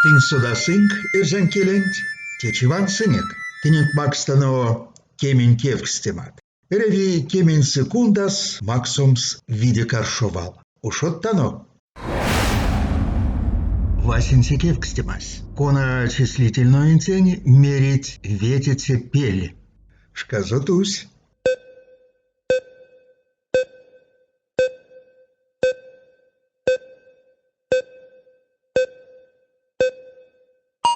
Tin sodasink ir zankelent, teçivan sinek. Tinink makstano kemin kevkstemat. Erevi kemin секунdas максумс виде каршовал. Ушот тано. Васенси кевкстемас. Кона числительную тень мерить ветите пель. Шказотусь.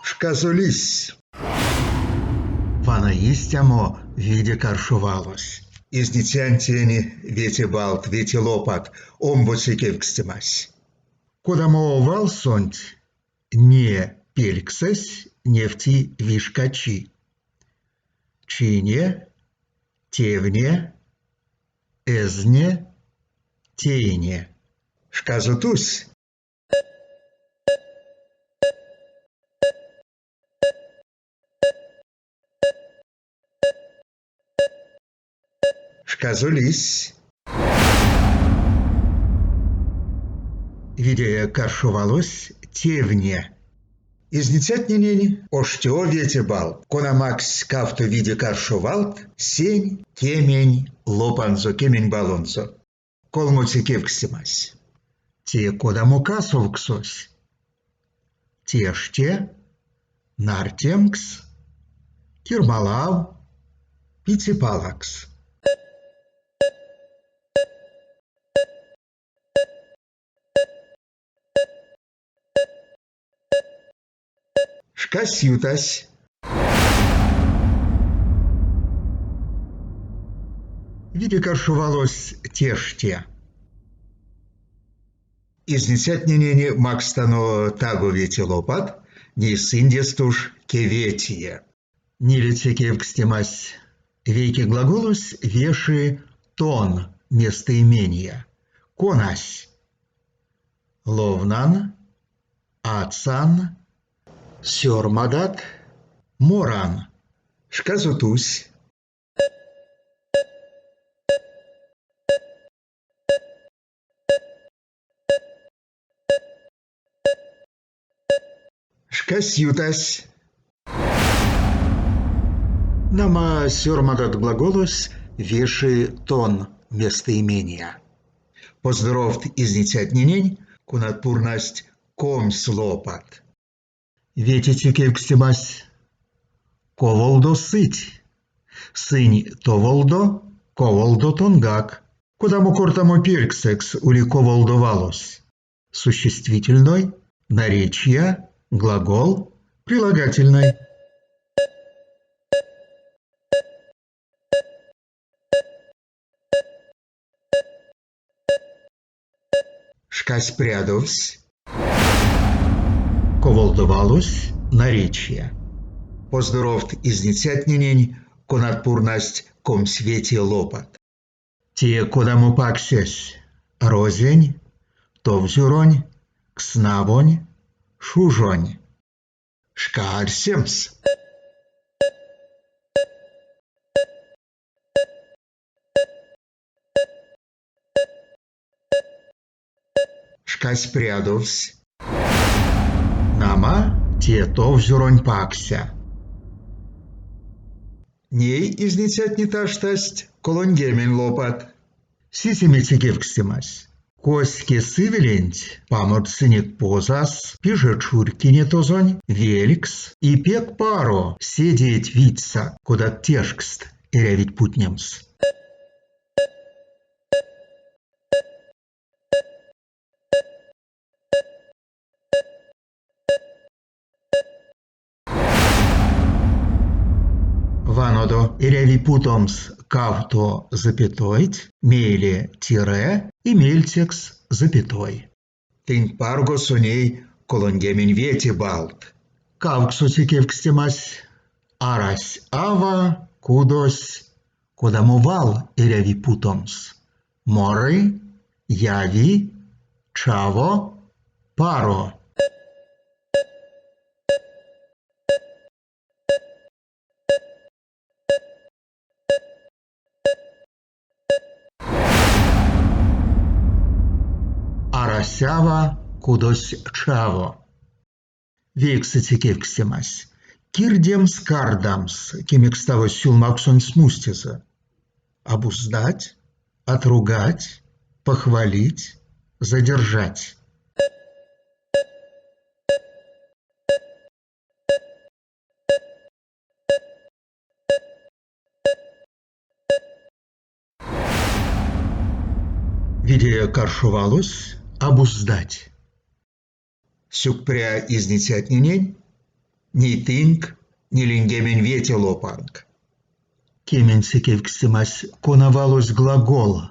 Шказолись. Вана истямо виде каршувалось. Изнитянтени вете балт, вете лопат, омбоси кевкстемас. Кодамо валсонт, не пельксес нефти вишкачи. Чине, тевне, эзне, тейне. Шказутусь. Шказулись. Видя каршувалось, тевне. Изнитятненень, оштё вете бал, конамакс кавто виде каршувалт, сень, кемень, лопанзо, кемень балонзо. Колмоци кевкстемась. Те кодамо касовксось. Теште, нартемкс, кирмалав, пицепалакс. Шкасютась. Виде каршувалось теште. Изнесятненени макстано таго вете лопат, не синдестуш кеветие. Нилице кевкстемась. Веки глаголус веши тон местоимения. Конась. Ловнан, ацан, сёрмадат, моран. Шказутусь. Шкасютась. Нама сёрмадат глаголус веши тон местоимения. Поздоровт изнитятненень, кунатпурнасть комс лопат. Ветите кевкстемась. Коволдо сыть. Сынь товолдо, коволдо тонгак. Кодамо кортамо пельксекс ули коволдо валос. Существительной, наречия, глагол, прилагательной. Шкась прядовсь. Коволдовалось, наречие. Поздоровт изнитятненень, конатпурнасть комсвете лопат. Те кодамо паксесь. Розень, товзюронь, кснавонь, шужонь. Шкаарсемс. Шкась прядовсь. Нама те товзюронь пакся. Ней изнитятниташтасть колонгемень лопат. Сисемете кевкстемась. Коське сывеленть, памот сынек позас, пиже чуркине тозонь, великс, и пек паро, седеть витса, куда тешкст, и рявить путнемс. Ванодо иреви путомс кавто запятоить, мейле тире и мельтекс запятой. Тынь парго суней колонгемень вете балт. Кавксуси кевкстемась. Арась ава кудось, кодамо вал иреви путомс. Моры, яви, чаво, паро. Арасява кудось чаво. Вейксыте кевкстемась. Кирдемс кардамс, кемекставо сюлмаксон смустиза. Обуздать, отругать, похвалить, задержать. Видео каршувалус обуздать. Сюкпря изнетятнинень, ни тынк, ни лингемень вети лопанг. Кемень сыкевкстемась конавалус глагол.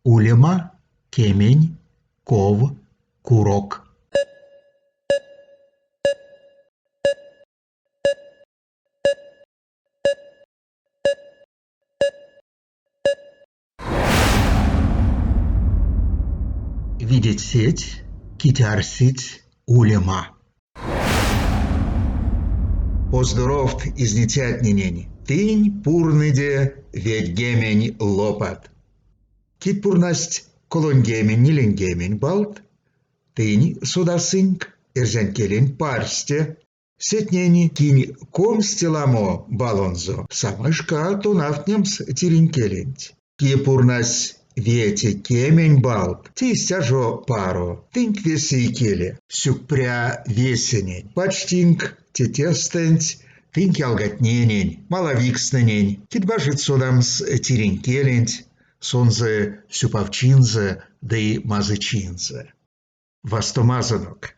Улема, кемень, ков, курок. Видеть сеть, китярсить, улема. Поздоровт изнетятнинень, тынь пурныде, ведь гемень лопат. Кит пурнасть колонгемень нилингемень балт, тынь судасынк, эрзянкелень парсте, сетнени кинь комстеламо балонзо, самашка тунавтнемс тиринкелень. Ки пурнась вети кемень балт, тистяжо паро, тынк веси келе, сюкпря весенень, почтинк тетестенць, тынк ялгатненень, малавиксненень, китбажит судамс тиринкелень, сонзе сюпавчинзе, да и мазычинзе. Вастомазанок.